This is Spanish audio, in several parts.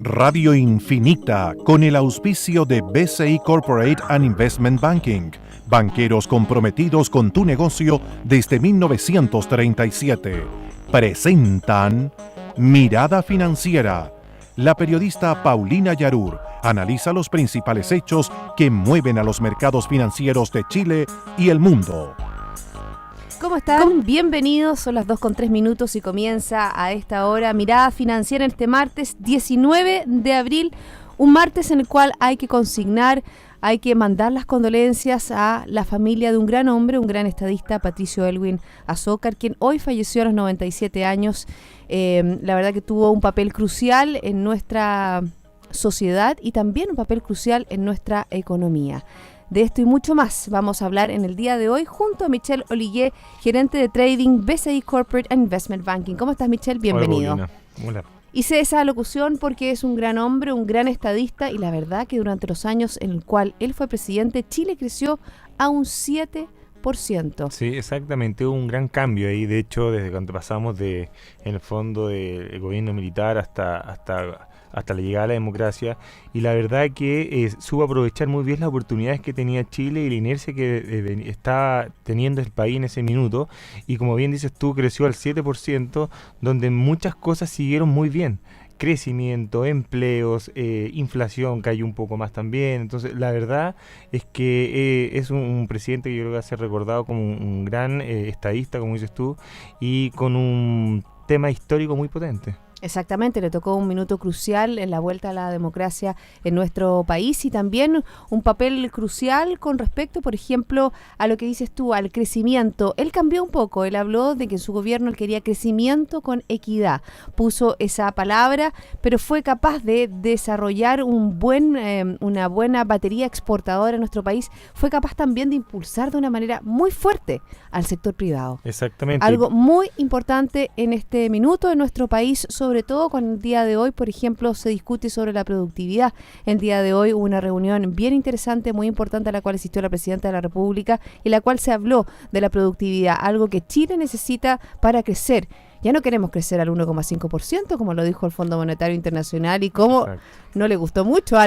Radio Infinita, con el auspicio de BCI Corporate and Investment Banking, banqueros comprometidos con tu negocio desde 1937, presentan Mirada Financiera. La periodista Paulina Yarur analiza los principales hechos que mueven a los mercados financieros de Chile y el mundo. ¿Cómo están? Bienvenidos, son las 2:03 y comienza a esta hora Mirada Financiera este martes 19 de abril, un martes en el cual hay que consignar, hay que mandar las condolencias a la familia de un gran hombre, un gran estadista, Patricio Elwin Azócar, quien hoy falleció a los 97 años. La verdad que tuvo un papel crucial en nuestra sociedad y también un papel crucial en nuestra economía. De esto y mucho más vamos a hablar en el día de hoy junto a Michel Ollier, gerente de trading BCI Corporate and Investment Banking. ¿Cómo estás, Michel? Bienvenido. Hola. Hice esa alocución porque es un gran hombre, un gran estadista, y la verdad que durante los años en el cual él fue presidente, Chile creció a un 7%. Sí, exactamente, hubo un gran cambio ahí. De hecho, desde cuando pasamos en el fondo del gobierno militar hasta la llegada a la democracia, y la verdad que supo aprovechar muy bien las oportunidades que tenía Chile y la inercia que está teniendo el país en ese minuto, y como bien dices tú, creció al 7%, donde muchas cosas siguieron muy bien. Crecimiento, empleos, inflación cayó un poco más también. Entonces la verdad es que es un presidente que yo creo que va a ser recordado como un gran estadista, como dices tú, y con un tema histórico muy potente. Exactamente, le tocó un minuto crucial en la vuelta a la democracia en nuestro país y también un papel crucial con respecto, por ejemplo, a lo que dices tú, al crecimiento. Él cambió un poco, él habló de que en su gobierno él quería crecimiento con equidad, puso esa palabra, pero fue capaz de desarrollar una buena batería exportadora en nuestro país, fue capaz también de impulsar de una manera muy fuerte al sector privado. Exactamente. Algo muy importante en este minuto en nuestro país, sobre todo cuando el día de hoy, por ejemplo, se discute sobre la productividad. El día de hoy hubo una reunión bien interesante, muy importante, a la cual asistió la Presidenta de la República y la cual se habló de la productividad, algo que Chile necesita para crecer. Ya no queremos crecer al 1,5%, como lo dijo el Fondo Monetario Internacional, y como no le gustó mucho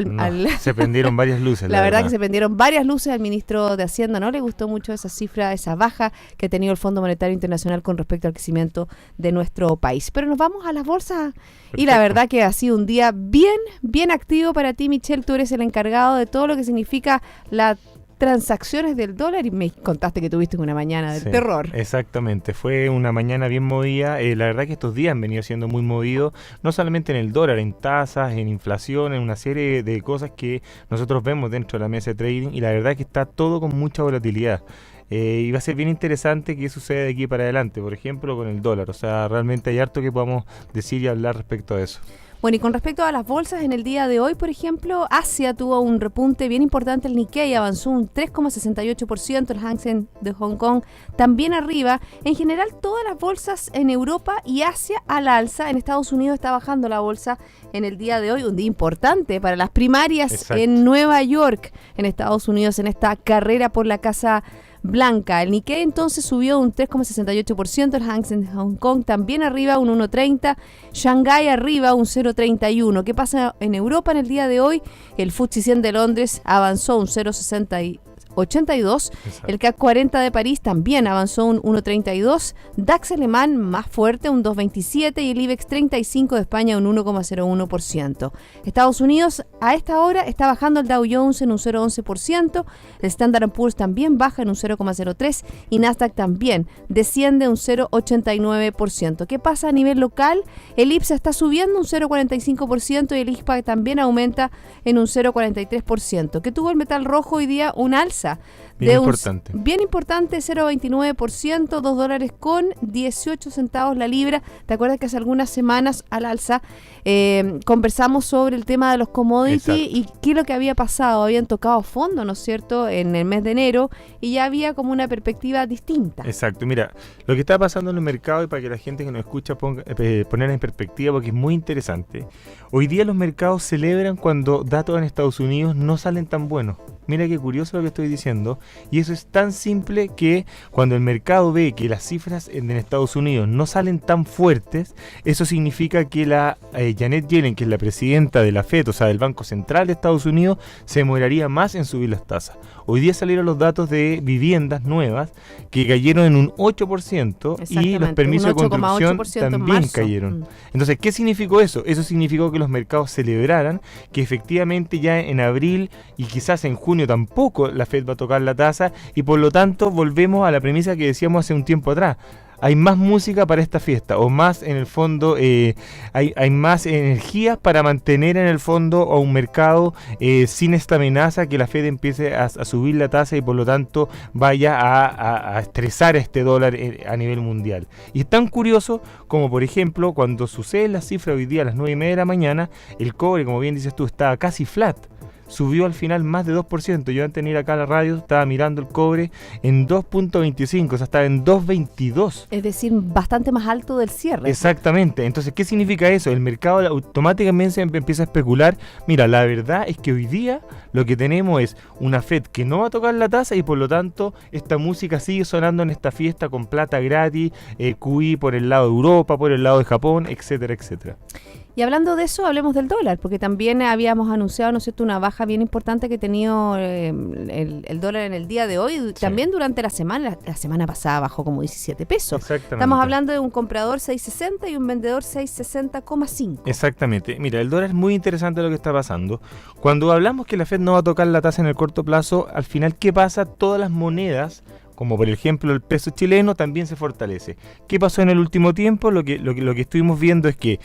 se prendieron varias luces. La verdad que se prendieron varias luces al ministro de Hacienda, no le gustó mucho esa cifra, esa baja que ha tenido el Fondo Monetario Internacional con respecto al crecimiento de nuestro país. Pero nos vamos a las bolsas. Perfecto. Y la verdad que ha sido un día bien activo para ti, Michel. Tú eres el encargado de todo lo que significa la transacciones del dólar y me contaste que tuviste una mañana del terror. Exactamente, fue una mañana bien movida. La verdad que estos días han venido siendo muy movidos, no solamente en el dólar, en tasas, en inflación, en una serie de cosas que nosotros vemos dentro de la mesa de trading, y la verdad que está todo con mucha volatilidad. Y va a ser bien interesante qué sucede de aquí para adelante, por ejemplo con el dólar. O sea, realmente hay harto que podamos decir y hablar respecto a eso. Bueno, y con respecto a las bolsas, en el día de hoy, por ejemplo, Asia tuvo un repunte bien importante. El Nikkei avanzó un 3,68%, el Hang Seng de Hong Kong también arriba. En general, todas las bolsas en Europa y Asia al alza. En Estados Unidos está bajando la bolsa en el día de hoy, un día importante para las primarias. Exacto. En Nueva York, en Estados Unidos, en esta carrera por la Casa Blanca. El Nikkei entonces subió un 3,68%, el Hang Seng de Hong Kong también arriba un 1,30%, Shanghái arriba un 0,31%. ¿Qué pasa en Europa en el día de hoy? El FTSE 100 de Londres avanzó un 0,82%, el CAC 40 de París también avanzó un 1,32%, DAX alemán más fuerte un 2,27% y el IBEX 35 de España un 1,01%. Estados Unidos a esta hora está bajando el Dow Jones en un 0,11%, el Standard & Poor's también baja en un 0,03% y Nasdaq también desciende un 0,89%. ¿Qué pasa a nivel local? El IPSA está subiendo un 0,45% y el ISPA también aumenta en un 0,43%. ¿Qué tuvo el metal rojo hoy día? Un alza bien importante, 0,29%, $2.18 la libra. ¿Te acuerdas que hace algunas semanas al alza conversamos sobre el tema de los commodities? Exacto. Y qué es lo que había pasado? Habían tocado fondo, ¿no es cierto?, en el mes de enero, y ya había como una perspectiva distinta. Exacto, mira, lo que está pasando en el mercado, y para que la gente que nos escucha poner en perspectiva, porque es muy interesante. Hoy día los mercados celebran cuando datos en Estados Unidos no salen tan buenos. Mira qué curioso lo que estoy diciendo, y eso es tan simple que cuando el mercado ve que las cifras en Estados Unidos no salen tan fuertes, eso significa que la Janet Yellen, que es la presidenta de la FED, o sea, del Banco Central de Estados Unidos, se demoraría más en subir las tasas. Hoy día salieron los datos de viviendas nuevas que cayeron en un 8% y los permisos de construcción también cayeron. Entonces, ¿qué significó eso? Eso significó que los mercados celebraran que efectivamente ya en abril y quizás en junio tampoco la FED va a tocar la tasa, y por lo tanto volvemos a la premisa que decíamos hace un tiempo atrás. Hay más música para esta fiesta, o más en el fondo, hay más energías para mantener en el fondo a un mercado sin esta amenaza que la Fed empiece a subir la tasa y por lo tanto vaya a estresar este dólar a nivel mundial. Y es tan curioso como, por ejemplo, cuando sucede la cifra hoy día a las 9:30 de la mañana, el cobre, como bien dices tú, estaba casi flat. Subió al final más de 2%. Yo antes de ir acá a la radio estaba mirando el cobre en 2.25, o sea, estaba en 2.22. Es decir, bastante más alto del cierre. Exactamente. Entonces, ¿qué significa eso? El mercado automáticamente se empieza a especular. Mira, la verdad es que hoy día lo que tenemos es una Fed que no va a tocar la tasa y por lo tanto esta música sigue sonando en esta fiesta con plata gratis, QE por el lado de Europa, por el lado de Japón, etcétera, etcétera. Y hablando de eso, hablemos del dólar, porque también habíamos anunciado, ¿no es cierto?, una baja bien importante que ha tenido el dólar en el día de hoy. Sí. También durante la semana pasada bajó como 17 pesos. Exactamente. Estamos hablando de un comprador 6.60 y un vendedor 6.60,5. Exactamente. Mira, el dólar es muy interesante lo que está pasando. Cuando hablamos que la Fed no va a tocar la tasa en el corto plazo, al final, ¿qué pasa? Todas las monedas, como por ejemplo el peso chileno, también se fortalece. ¿Qué pasó en el último tiempo? Lo que estuvimos viendo es que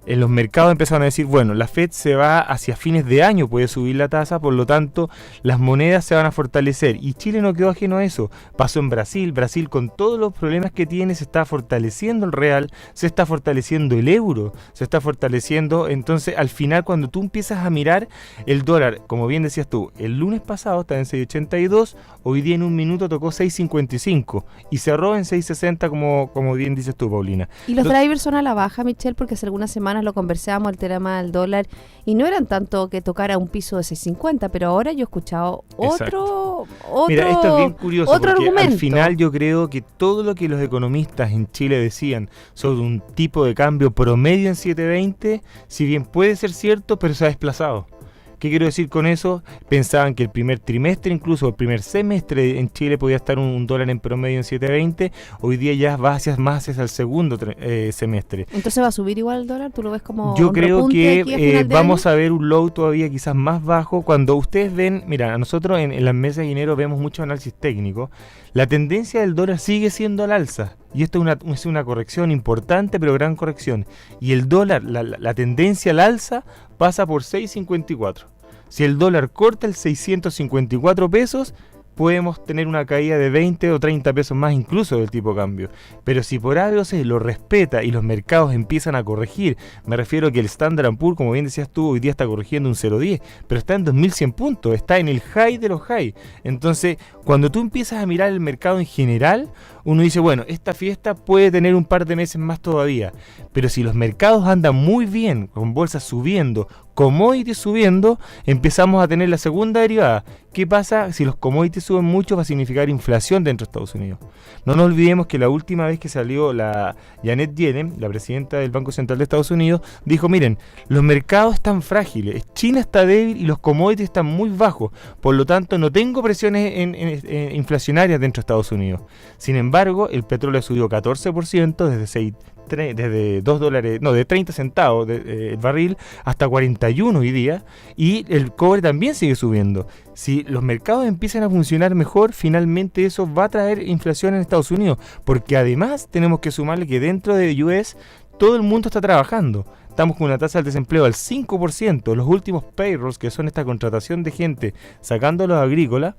en los mercados empezaron a decir, bueno, la Fed se va hacia fines de año, puede subir la tasa, por lo tanto, las monedas se van a fortalecer. Y Chile no quedó ajeno a eso. Pasó en Brasil. Brasil, con todos los problemas que tiene, se está fortaleciendo el real, se está fortaleciendo el euro, se está fortaleciendo. Entonces, al final, cuando tú empiezas a mirar el dólar, como bien decías tú, el lunes pasado estaba en 6.82, hoy día en un minuto tocó 6.55 y cerró en 6.60, como bien dices tú, Paulina. Y los drivers son a la baja, Michelle, porque hace algunas semanas lo conversábamos, el tema del dólar, y no eran tanto que tocara un piso de 6.50, pero ahora yo he escuchado otro Mira, esto es bien curioso, otro porque argumento. Al final yo creo que todo lo que los economistas en Chile decían sobre un tipo de cambio promedio en 7.20, si bien puede ser cierto, pero se ha desplazado. ¿Qué quiero decir con eso? Pensaban que el primer trimestre, incluso el primer semestre en Chile podía estar un dólar en promedio en 7.20. Hoy día ya va más hacia el segundo semestre. ¿Entonces va a subir igual el dólar? ¿Tú lo ves como Yo un creo que vamos año? a ver un low todavía quizás más bajo. Cuando ustedes ven, mira, nosotros en las mesas de dinero vemos mucho análisis técnico. La tendencia del dólar sigue siendo al alza. Y esto es una corrección importante, pero gran corrección. Y el dólar, la tendencia al alza pasa por 6.54. Si el dólar corta el 654 pesos, podemos tener una caída de 20 o 30 pesos más incluso del tipo de cambio. Pero si por algo se lo respeta y los mercados empiezan a corregir, me refiero que el Standard & Poor's, como bien decías tú, hoy día está corrigiendo un 0.10, pero está en 2.100 puntos, está en el high de los high. Entonces, cuando tú empiezas a mirar el mercado en general, uno dice, bueno, esta fiesta puede tener un par de meses más todavía, pero si los mercados andan muy bien, con bolsas subiendo, commodities subiendo, empezamos a tener la segunda derivada. ¿Qué pasa? Si los commodities suben mucho, va a significar inflación dentro de Estados Unidos. No nos olvidemos que la última vez que salió la Janet Yellen, la presidenta del Banco Central de Estados Unidos, dijo, miren, los mercados están frágiles, China está débil y los commodities están muy bajos, por lo tanto no tengo presiones inflacionarias dentro de Estados Unidos. Sin embargo, el petróleo subió 14% desde $2, de 30 centavos el barril hasta 41 hoy día, y el cobre también sigue subiendo. Si los mercados empiezan a funcionar mejor, finalmente eso va a traer inflación en Estados Unidos, porque además tenemos que sumarle que dentro de US todo el mundo está trabajando. Estamos con una tasa del desempleo al 5%. Los últimos payrolls, que son esta contratación de gente sacando a los agrícolas,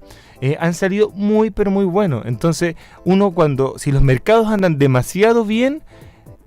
han salido muy pero muy buenos. Entonces, si los mercados andan demasiado bien,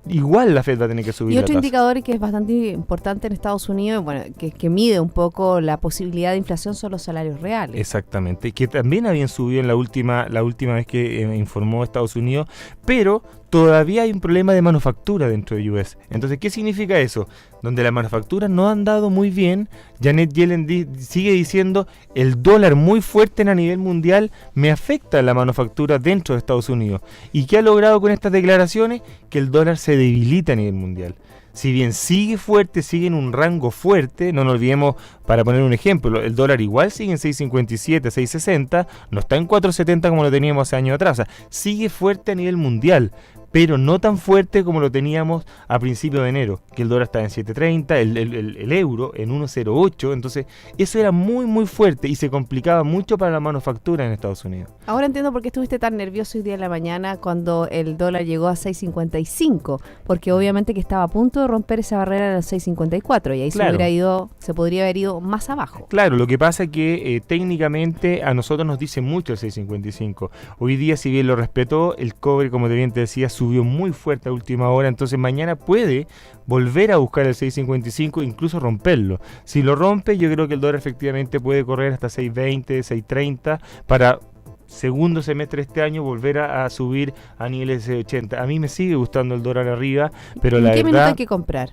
igual la Fed va a tener que subir y la otro tasa. indicador que es bastante importante en Estados Unidos, bueno, que mide un poco la posibilidad de inflación, son los salarios reales. Exactamente, que también habían subido en la última vez que informó Estados Unidos, pero todavía hay un problema de manufactura dentro de US. Entonces, ¿qué significa eso? Donde las manufacturas no han dado muy bien, Janet Yellen sigue diciendo, el dólar muy fuerte a nivel mundial me afecta a la manufactura dentro de Estados Unidos. ¿Y qué ha logrado con estas declaraciones? Que el dólar se debilita a nivel mundial. Si bien sigue fuerte, sigue en un rango fuerte, no nos olvidemos, para poner un ejemplo, el dólar igual sigue en 6.57, 6.60, no está en 4.70 como lo teníamos hace años atrás, o sea, sigue fuerte a nivel mundial, pero no tan fuerte como lo teníamos a principios de enero, que el dólar estaba en 7.30, el euro en 1.08, entonces eso era muy muy fuerte y se complicaba mucho para la manufactura en Estados Unidos. Ahora entiendo por qué estuviste tan nervioso hoy día en la mañana cuando el dólar llegó a 6.55, porque obviamente que estaba a punto de romper esa barrera de los 6.54 y ahí claro, se podría haber ido más abajo. Claro, lo que pasa es que técnicamente a nosotros nos dice mucho el 6.55. Hoy día, si bien lo respetó, el cobre, como bien te decía, subió muy fuerte a última hora, entonces mañana puede volver a buscar el 6.55, incluso romperlo. Si lo rompe, yo creo que el dólar efectivamente puede correr hasta 6.20, 6.30 para segundo semestre de este año volver a subir a niveles de 80. A mí me sigue gustando el dólar arriba, pero la verdad... ¿En qué minuto hay que comprar?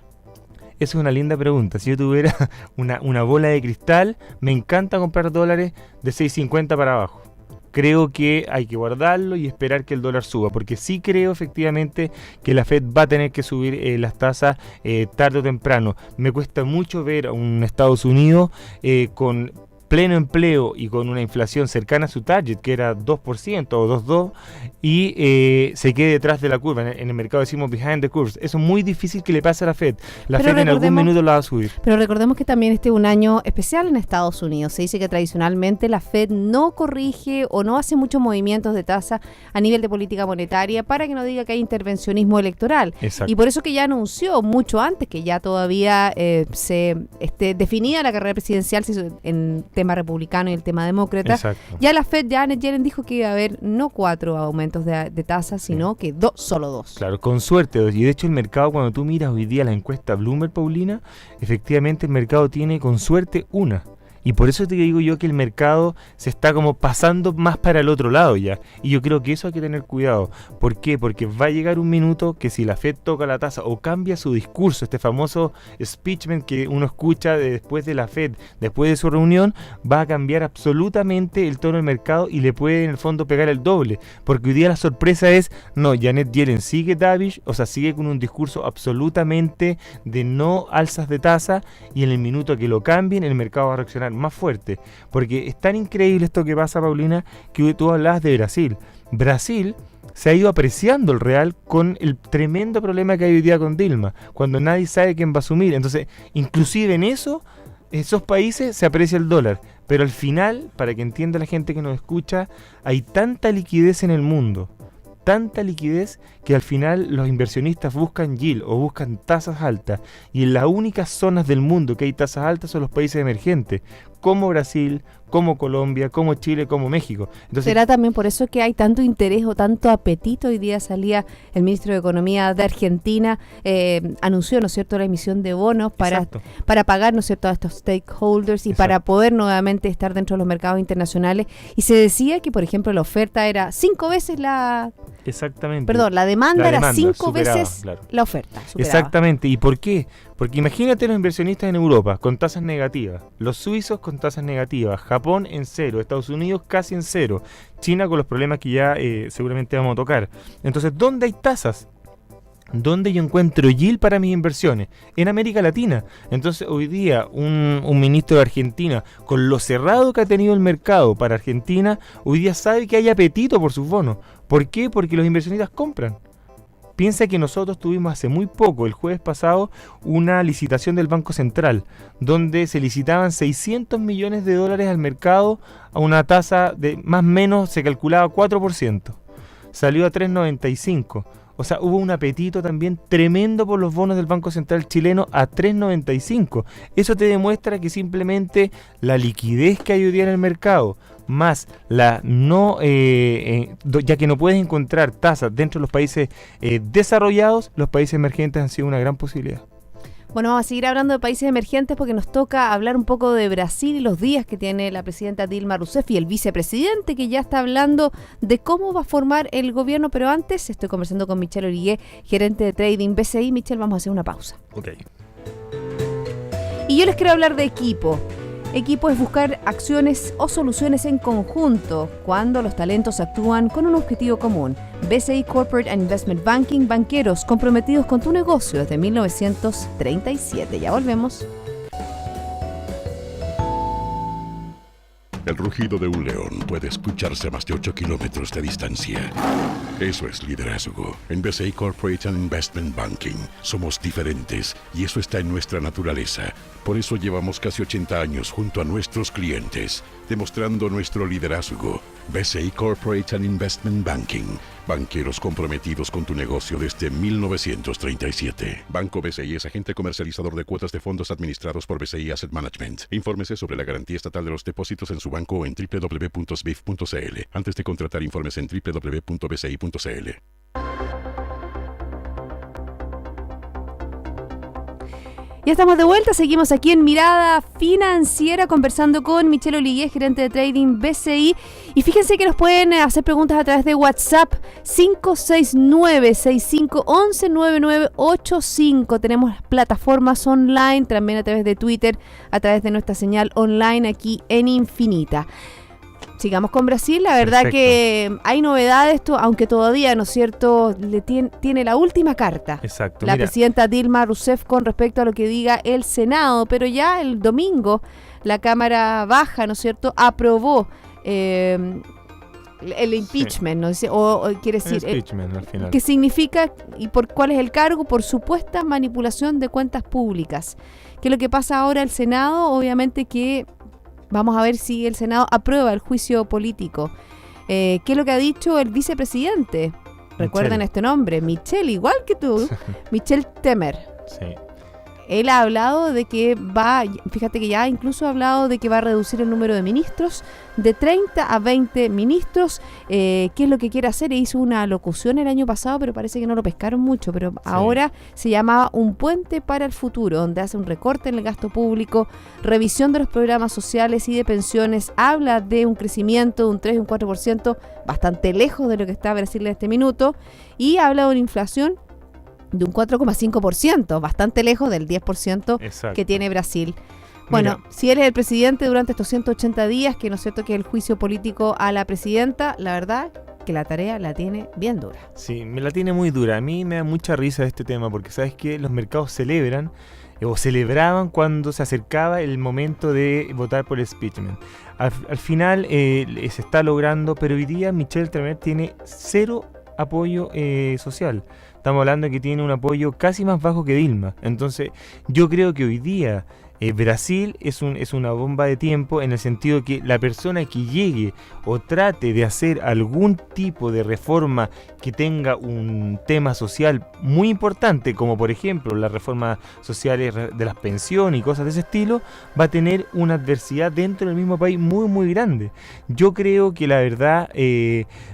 Esa es una linda pregunta. Si yo tuviera una bola de cristal, me encanta comprar dólares de 6.50 para abajo. Creo que hay que guardarlo y esperar que el dólar suba, porque sí creo efectivamente que la Fed va a tener que subir las tasas tarde o temprano. Me cuesta mucho ver a un Estados Unidos con pleno empleo y con una inflación cercana a su target, que era 2% o 2,2%, y se quede detrás de la curva. En el mercado decimos behind the curve. Eso es muy difícil que le pase a la Fed. La Fed en algún minuto la va a subir. Pero recordemos que también este es un año especial en Estados Unidos. Se dice que tradicionalmente la Fed no corrige o no hace muchos movimientos de tasa a nivel de política monetaria para que no diga que hay intervencionismo electoral. Exacto. Y por eso que ya anunció mucho antes que ya todavía se definida la carrera presidencial en tema republicano y el tema demócrata. Exacto. Ya la Fed, Janet Yellen dijo que iba a haber no 4 aumentos de tasa, sino que solo 2. Claro, con suerte. Y de hecho el mercado, cuando tú miras hoy día la encuesta Bloomberg, Paulina, efectivamente el mercado tiene con suerte una. Y por eso te digo yo que el mercado se está como pasando más para el otro lado ya. Y yo creo que eso hay que tener cuidado. ¿Por qué? Porque va a llegar un minuto que si la Fed toca la tasa o cambia su discurso, este famoso speechment que uno escucha después de la Fed, después de su reunión, va a cambiar absolutamente el tono del mercado y le puede en el fondo pegar el doble. Porque hoy día la sorpresa es, no, Janet Yellen sigue dovish, o sea, sigue con un discurso absolutamente de no alzas de tasa, y en el minuto que lo cambien, el mercado va a reaccionar más fuerte, porque es tan increíble esto que pasa, Paulina, que tú hablabas de Brasil. Brasil se ha ido apreciando el real con el tremendo problema que hay hoy día con Dilma, cuando nadie sabe quién va a asumir. Entonces, inclusive en esos países se aprecia el dólar, pero al final, para que entienda la gente que nos escucha, hay tanta liquidez en el mundo, tanta liquidez, que al final los inversionistas buscan yield o buscan tasas altas, y en las únicas zonas del mundo que hay tasas altas son los países emergentes, como Brasil, como Colombia, como Chile, como México. Entonces, ¿será también por eso que hay tanto interés o tanto apetito? Hoy día salía el ministro de Economía de Argentina, anunció, ¿no es cierto?, la emisión de bonos para pagar, ¿no es cierto?, a estos stakeholders y exacto, para poder nuevamente estar dentro de los mercados internacionales. Y se decía que, por ejemplo, la oferta era 5 veces exactamente. Perdón, la demanda era 5 veces claro, la oferta. Superaba. Exactamente. ¿Y por qué? Porque imagínate los inversionistas en Europa con tasas negativas, los suizos con tasas negativas, Japón en 0, Estados Unidos casi en 0, China con los problemas que ya seguramente vamos a tocar. Entonces, ¿dónde hay tasas? ¿Dónde yo encuentro yield para mis inversiones? En América Latina. Entonces hoy día un ministro de Argentina, con lo cerrado que ha tenido el mercado para Argentina, hoy día sabe que hay apetito por sus bonos. ¿Por qué? Porque los inversionistas compran. Piensa que nosotros tuvimos hace muy poco, el jueves pasado, una licitación del Banco Central, donde se licitaban $600 millones al mercado a una tasa de más o menos, se calculaba 4%. Salió a 3.95. O sea, hubo un apetito también tremendo por los bonos del Banco Central chileno a 3.95. Eso te demuestra que simplemente la liquidez que hay hoy día en el mercado, más la ya que no puedes encontrar tasas dentro de los países desarrollados, los países emergentes han sido una gran posibilidad. Bueno, vamos a seguir hablando de países emergentes porque nos toca hablar un poco de Brasil y los días que tiene la presidenta Dilma Rousseff y el vicepresidente que ya está hablando de cómo va a formar el gobierno, pero antes estoy conversando con Michel Origué, gerente de trading BCI. Michel, vamos a hacer una pausa. Ok. Y yo les quiero hablar de equipo. Equipo es buscar acciones o soluciones en conjunto cuando los talentos actúan con un objetivo común. BCI Corporate and Investment Banking, banqueros comprometidos con tu negocio desde 1937. Ya volvemos. El rugido de un león puede escucharse a más de 8 kilómetros de distancia. Eso es liderazgo. En BCI Corporate and Investment Banking somos diferentes y eso está en nuestra naturaleza. Por eso llevamos casi 80 años junto a nuestros clientes, demostrando nuestro liderazgo. BCI Corporate and Investment Banking. Banqueros comprometidos con tu negocio desde 1937. Banco BCI es agente comercializador de cuotas de fondos administrados por BCI Asset Management. Infórmese sobre la garantía estatal de los depósitos en su banco o en www.sbif.cl. Antes de contratar, informes en www.bci.cl. Ya estamos de vuelta, seguimos aquí en Mirada Financiera conversando con Michel Origué, gerente de trading BCI. Y fíjense que nos pueden hacer preguntas a través de WhatsApp 569-6511-9985. Tenemos plataformas online, también a través de Twitter, a través de nuestra señal online aquí en Infinita. Sigamos con Brasil, la verdad. Perfecto. Que hay novedades, aunque todavía, ¿no es cierto?, tiene la última carta. Exacto. La presidenta Dilma Rousseff con respecto a lo que diga el Senado, pero ya el domingo la Cámara Baja, ¿no es cierto?, aprobó el impeachment, sí. ¿No? O quiere decir, impeachment, al final. ¿Qué significa y cuál es el cargo? Por supuesta manipulación de cuentas públicas. ¿Qué es lo que pasa ahora el Senado? Obviamente que vamos a ver si el Senado aprueba el juicio político. ¿Qué es lo que ha dicho el vicepresidente? Recuerden este nombre, Michel, igual que tú, Michel Temer. Sí. Él ha hablado de que fíjate que ya incluso ha hablado de que va a reducir el número de ministros de 30 a 20 ministros. ¿Qué es lo que quiere hacer? Hizo una locución el año pasado, pero parece que no lo pescaron mucho, pero sí. Ahora se llamaba Un Puente para el Futuro, donde hace un recorte en el gasto público, revisión de los programas sociales y de pensiones, habla de un crecimiento de un 3 y un 4%, bastante lejos de lo que está Brasil en este minuto, y habla de una inflación de un 4,5%, bastante lejos del 10% Exacto. que tiene Brasil. Bueno, mira, si eres el presidente durante estos 180 días, que no es cierto que es el juicio político a la presidenta, la verdad que la tarea la tiene bien dura. Sí, me la tiene muy dura. A mí me da mucha risa este tema, porque sabes que los mercados celebran o celebraban cuando se acercaba el momento de votar por el impeachment. Al final se está logrando, pero hoy día Michel Temer tiene cero apoyo social. Estamos hablando de que tiene un apoyo casi más bajo que Dilma. Entonces, yo creo que hoy día Brasil es una bomba de tiempo en el sentido de que la persona que llegue o trate de hacer algún tipo de reforma que tenga un tema social muy importante, como por ejemplo las reformas sociales de las pensiones y cosas de ese estilo, va a tener una adversidad dentro del mismo país muy muy grande. Yo creo que la verdad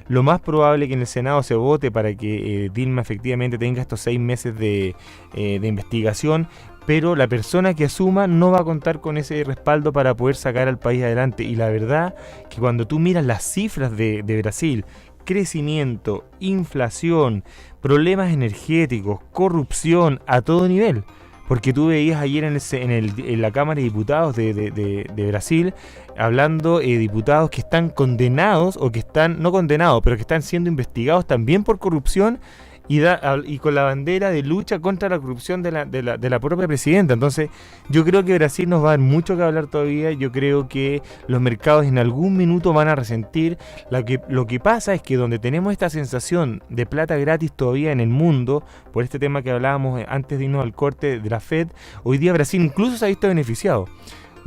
lo más probable es que en el Senado se vote para que Dilma efectivamente tenga estos 6 meses de investigación, pero la persona que asuma no va a contar con ese respaldo para poder sacar al país adelante. Y la verdad que cuando tú miras las cifras de Brasil, crecimiento, inflación, problemas energéticos, corrupción a todo nivel, porque tú veías ayer en la Cámara de Diputados de Brasil, hablando de diputados que están condenados o que están, no condenados, pero que están siendo investigados también por corrupción, y con la bandera de lucha contra la corrupción de la propia presidenta. Entonces yo creo que Brasil nos va a dar mucho que hablar todavía. Yo creo que los mercados en algún minuto van a resentir. Lo que pasa es que donde tenemos esta sensación de plata gratis todavía en el mundo, por este tema que hablábamos antes de irnos al corte de la Fed, hoy día Brasil incluso se ha visto beneficiado.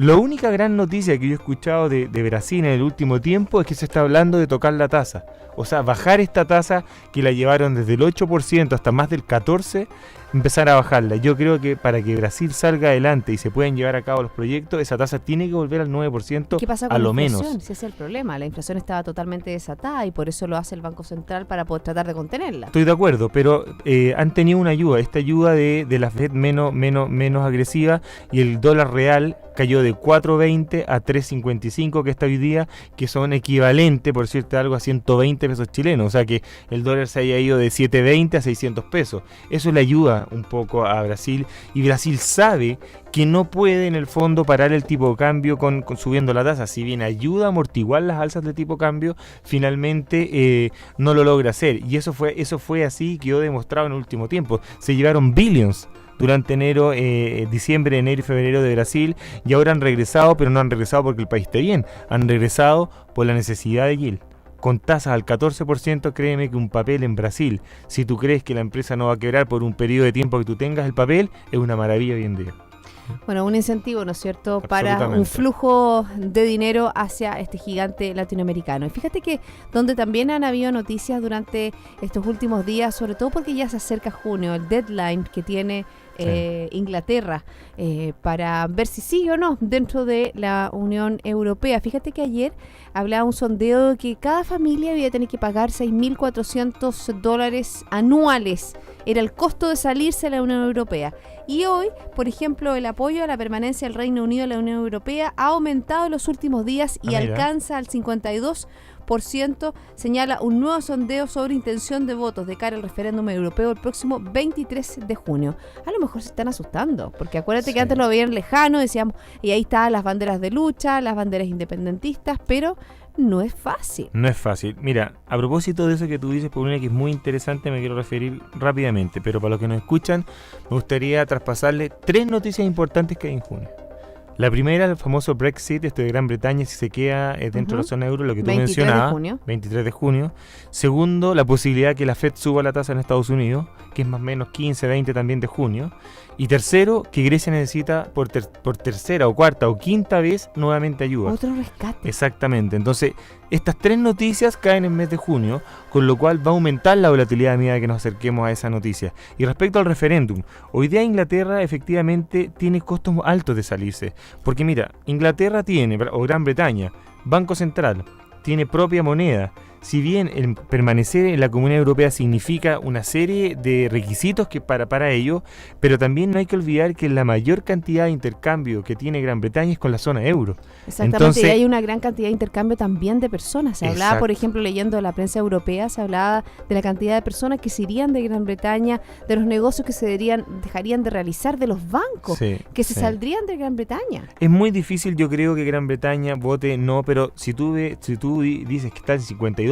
La única gran noticia que yo he escuchado de Brasil en el último tiempo es que se está hablando de tocar la tasa. O sea, bajar esta tasa que la llevaron desde el 8% hasta más del 14%, empezar a bajarla. Yo creo que para que Brasil salga adelante y se puedan llevar a cabo los proyectos, esa tasa tiene que volver al 9% ¿Qué pasa con a la lo inflación? menos. Si ese es el problema, la inflación estaba totalmente desatada y por eso lo hace el Banco Central para poder tratar de contenerla. Estoy de acuerdo, pero han tenido una ayuda, esta ayuda de la Fed menos agresiva, y el dólar real cayó de 4.20 a 3.55 que está hoy día, que son equivalentes, por decirte algo, a 120 pesos chilenos. O sea que el dólar se haya ido de 7.20 a 600 pesos. Eso le ayuda un poco a Brasil, y Brasil sabe que no puede en el fondo parar el tipo de cambio con subiendo la tasa. Si bien ayuda a amortiguar las alzas de tipo de cambio, finalmente no lo logra hacer. Y eso fue así, quedó demostrado en el último tiempo. Se llevaron billions durante diciembre, enero y febrero de Brasil, y ahora han regresado, pero no han regresado porque el país esté bien, han regresado por la necesidad de yield. Con tasas al 14%, créeme que un papel en Brasil, si tú crees que la empresa no va a quebrar por un periodo de tiempo que tú tengas el papel, es una maravilla hoy en día. Bueno, un incentivo, ¿no es cierto?, para un Absolutamente. flujo de dinero hacia este gigante latinoamericano. Y fíjate que donde también han habido noticias durante estos últimos días, sobre todo porque ya se acerca junio, el deadline que tiene Inglaterra para ver si sigue o no dentro de la Unión Europea. Fíjate que ayer hablaba un sondeo de que cada familia iba a tener que pagar $6.400 anuales. Era el costo de salirse de la Unión Europea. Y hoy, por ejemplo, el apoyo a la permanencia del Reino Unido en la Unión Europea ha aumentado en los últimos días y mira. alcanza al 52%, señala un nuevo sondeo sobre intención de votos de cara al referéndum europeo el próximo 23 de junio. A lo mejor se están asustando, porque acuérdate que antes lo veían lejano, decíamos, y ahí estaban las banderas de lucha, las banderas independentistas, pero no es fácil. No es fácil. Mira, a propósito de eso que tú dices, Paulina, que es muy interesante, me quiero referir rápidamente, pero para los que nos escuchan, me gustaría traspasarle 3 noticias importantes que hay en junio. La primera, el famoso Brexit, de Gran Bretaña, si se queda dentro de la zona euro, lo que tú 23 de mencionabas, junio. 23 de junio. Segundo, la posibilidad que la Fed suba la tasa en Estados Unidos, que es más o menos 15, 20 también de junio. Y tercero, que Grecia necesita por tercera o cuarta o quinta vez nuevamente ayuda. Otro rescate. Exactamente. Entonces, estas 3 noticias caen en el mes de junio, con lo cual va a aumentar la volatilidad a medida que nos acerquemos a esa noticia. Y respecto al referéndum, hoy día Inglaterra efectivamente tiene costos altos de salirse. Porque mira, Inglaterra tiene, o Gran Bretaña, Banco Central, tiene propia moneda. Si bien el permanecer en la Comunidad Europea significa una serie de requisitos que para ello, pero también no hay que olvidar que la mayor cantidad de intercambio que tiene Gran Bretaña es con la zona euro. Exactamente, Entonces, y hay una gran cantidad de intercambio también de personas. Se hablaba, Exacto. por ejemplo, leyendo la prensa europea, se hablaba de la cantidad de personas que se irían de Gran Bretaña, de los negocios que se dejarían de realizar, de los bancos que se saldrían de Gran Bretaña. Es muy difícil, yo creo, que Gran Bretaña vote no, pero si tú dices que está en 52%,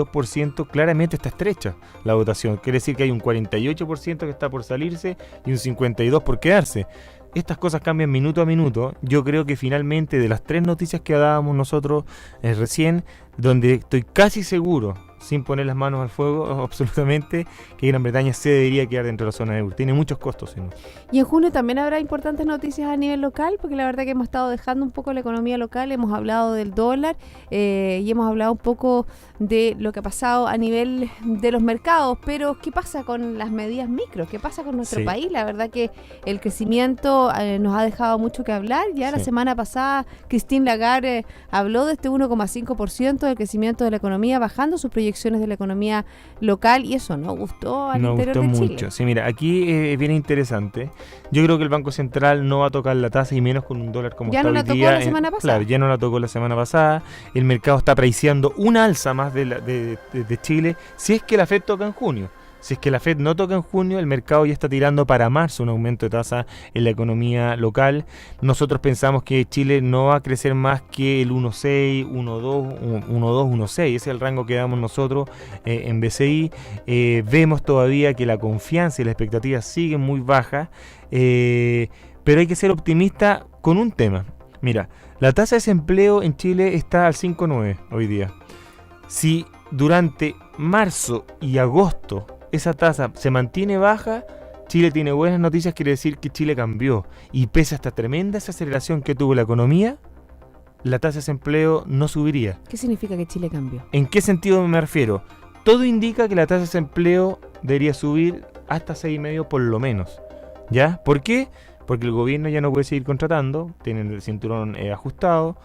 claramente está estrecha la votación. Quiere decir que hay un 48% que está por salirse y un 52% por quedarse. Estas cosas cambian minuto a minuto. Yo creo que finalmente, de las 3 noticias que dábamos nosotros recién, donde estoy casi seguro, sin poner las manos al fuego, absolutamente, que Gran Bretaña se debería quedar dentro de la zona euro. Tiene muchos costos, ¿no? Y en junio también habrá importantes noticias a nivel local, porque la verdad que hemos estado dejando un poco la economía local, hemos hablado del dólar y hemos hablado un poco de lo que ha pasado a nivel de los mercados, pero ¿qué pasa con las medidas micro? ¿Qué pasa con nuestro país? La verdad que el crecimiento nos ha dejado mucho que hablar. Ya la semana pasada Christine Lagarde habló de este 1,5% del crecimiento de la economía, bajando sus proyecciones de la economía local, y eso no gustó al interior de Chile. Mucho. Sí, mira, aquí es bien interesante. Yo creo que el Banco Central no va a tocar la tasa, y menos con un dólar como ya está no hoy la día. tocó la semana pasada. Claro, ya no la tocó la semana pasada. El mercado está preciando una alza más de Chile, si es que la Fed toca en junio. Si es que la Fed no toca en junio, el mercado ya está tirando para marzo un aumento de tasa en la economía local. Nosotros pensamos que Chile no va a crecer más que el 1,6, 1,2, 1,6. Ese es el rango que damos nosotros en BCI. Vemos todavía que la confianza y las expectativas siguen muy bajas, pero hay que ser optimista con un tema. Mira, la tasa de desempleo en Chile está al 5,9 hoy día. Si durante marzo y agosto esa tasa se mantiene baja, Chile tiene buenas noticias, quiere decir que Chile cambió. Y pese a esta tremenda desaceleración que tuvo la economía, la tasa de desempleo no subiría. ¿Qué significa que Chile cambió? ¿En qué sentido me refiero? Todo indica que la tasa de desempleo debería subir hasta 6,5 por lo menos. ¿Ya? ¿Por qué? Porque el gobierno ya no puede seguir contratando, tienen el cinturón ajustado,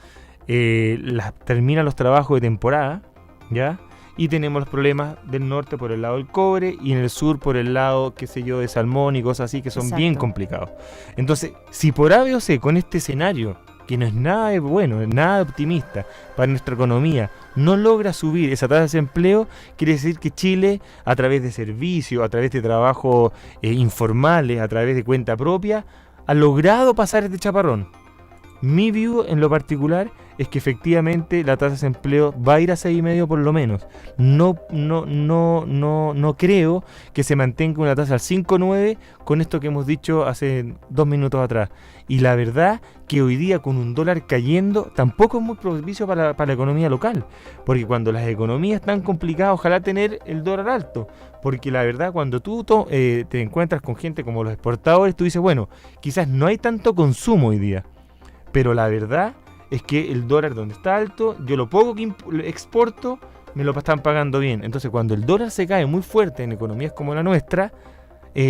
terminan los trabajos de temporada, ¿ya? Y tenemos los problemas del norte por el lado del cobre y en el sur por el lado, qué sé yo, de salmón y cosas así que son bien complicados. Entonces, si por A, B o C, con este escenario, que no es nada de bueno, es nada optimista para nuestra economía, no logra subir esa tasa de desempleo, quiere decir que Chile, a través de servicios, a través de trabajos informales, a través de cuenta propia, ha logrado pasar este chaparrón. Mi view en lo particular es que efectivamente la tasa de desempleo va a ir a 6,5 por lo menos. No creo que se mantenga una tasa al 5,9 con esto que hemos dicho hace 2 minutos atrás. Y la verdad que hoy día con un dólar cayendo tampoco es muy propicio para la economía local. Porque cuando las economías están complicadas, ojalá tener el dólar alto. Porque la verdad cuando tú te encuentras con gente como los exportadores, tú dices, bueno, quizás no hay tanto consumo hoy día. Pero la verdad es que el dólar donde está alto, yo lo poco que exporto, me lo están pagando bien. Entonces cuando el dólar se cae muy fuerte en economías como la nuestra,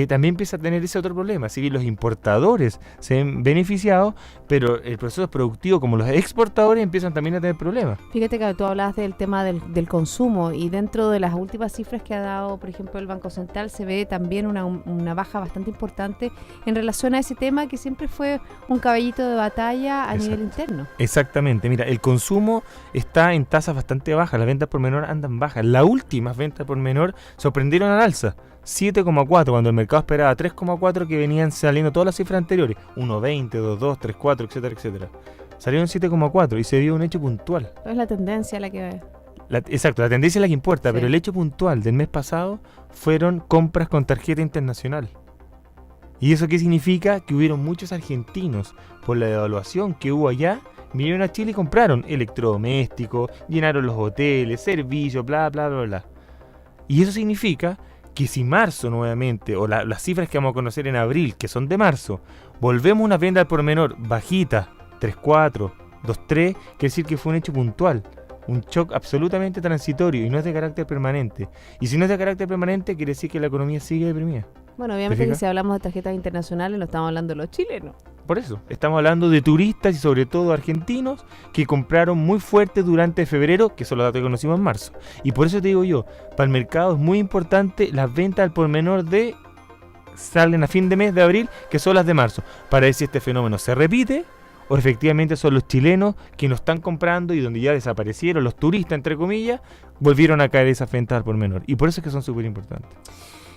también empieza a tener ese otro problema. Así que los importadores se ven beneficiados, pero el proceso productivo como los exportadores empiezan también a tener problemas. Fíjate que tú hablabas del tema del consumo y dentro de las últimas cifras que ha dado, por ejemplo, el Banco Central, se ve también una baja bastante importante en relación a ese tema que siempre fue un caballito de batalla a nivel interno. Exactamente. Mira, el consumo está en tasas bastante bajas, las ventas por menor andan bajas. Las últimas ventas por menor sorprendieron al alza. 7,4 cuando el mercado esperaba 3,4 que venían saliendo todas las cifras anteriores, 1,20, 2,2, 3,4, etcétera, etcétera. Salieron 7,4 y se vio un hecho puntual. Es la tendencia la que... Exacto, la tendencia es la que importa, sí. Pero el hecho puntual del mes pasado fueron compras con tarjeta internacional. ¿Y eso qué significa? Que hubieron muchos argentinos, por la devaluación que hubo allá, vinieron a Chile y compraron electrodomésticos, llenaron los hoteles, servicios, bla, bla, bla, bla. Y eso significa que si marzo nuevamente, o las cifras que vamos a conocer en abril, que son de marzo, volvemos a una venta al por menor bajita, 3,4, 2,3, quiere decir que fue un hecho puntual, un shock absolutamente transitorio y no es de carácter permanente. Y si no es de carácter permanente, quiere decir que la economía sigue deprimida. Bueno, obviamente que si hablamos de tarjetas internacionales no estamos hablando de los chilenos. Por eso, estamos hablando de turistas y sobre todo argentinos que compraron muy fuerte durante febrero, que son los datos que conocimos en marzo. Y por eso te digo yo, para el mercado es muy importante las ventas al por menor salen a fin de mes de abril, que son las de marzo, para ver si este fenómeno se repite o efectivamente son los chilenos que no están comprando y donde ya desaparecieron los turistas, entre comillas, volvieron a caer esas ventas al por menor. Y por eso es que son súper importantes.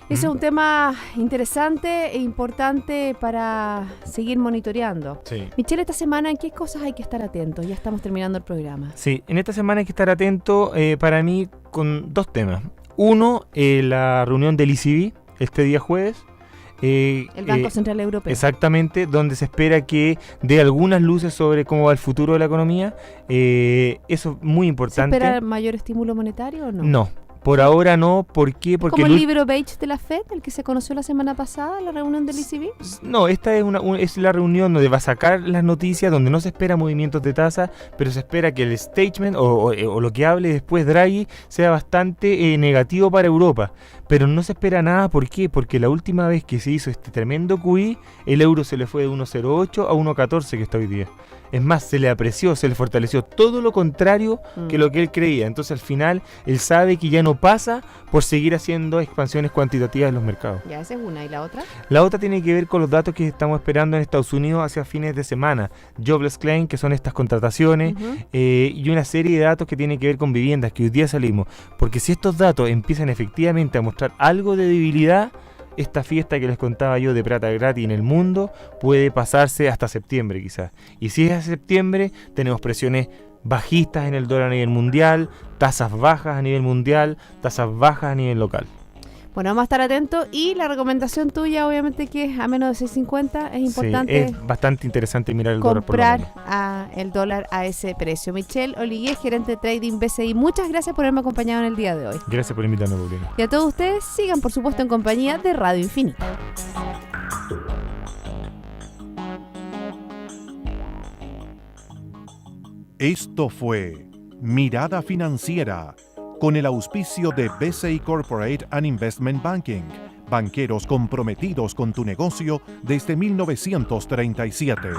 Ese es un tema interesante e importante para seguir monitoreando. Sí. Michelle, esta semana, ¿en qué cosas hay que estar atentos? Ya estamos terminando el programa. Sí, en esta semana hay que estar atento para mí con 2 temas. Uno, la reunión del ECB este día jueves. El Banco Central Europeo. Exactamente, donde se espera que dé algunas luces sobre cómo va el futuro de la economía. Eso es muy importante. ¿Se espera mayor estímulo monetario o no? No. Por ahora no, ¿por qué? Porque ¿Como el libro beige de la FED, el que se conoció la semana pasada, la reunión del ECB? No, esta es la reunión donde va a sacar las noticias, donde no se espera movimientos de tasa, pero se espera que el statement o lo que hable después Draghi sea bastante negativo para Europa. Pero no se espera nada, ¿por qué? Porque la última vez que se hizo este tremendo QE, el euro se le fue de 1,08 a 1,14 que está hoy día. Es más, se le apreció, se le fortaleció, todo lo contrario que lo que él creía. Entonces al final él sabe que ya no pasa por seguir haciendo expansiones cuantitativas en los mercados. Ya, esa es una. ¿Y la otra? La otra tiene que ver con los datos que estamos esperando en Estados Unidos hacia fines de semana. Jobless Claim, que son estas contrataciones, y una serie de datos que tienen que ver con viviendas, que hoy día salimos. Porque si estos datos empiezan efectivamente a mostrar algo de debilidad, esta fiesta que les contaba yo de plata gratis en el mundo puede pasarse hasta septiembre quizás. Y si es a septiembre, tenemos presiones bajistas en el dólar a nivel mundial, tasas bajas a nivel mundial, tasas bajas a nivel local. Bueno, vamos a estar atentos y la recomendación tuya, obviamente, que es a menos de 6.50, es importante. Sí, es bastante interesante mirar el dólar por lo menos. Comprar el dólar a ese precio. Michelle Oligué, gerente de Trading BCI, muchas gracias por haberme acompañado en el día de hoy. Gracias por invitarme, Paulina. Y a todos ustedes, sigan por supuesto en compañía de Radio Infinita. Esto fue Mirada Financiera, con el auspicio de BCI Corporate and Investment Banking, banqueros comprometidos con tu negocio desde 1937.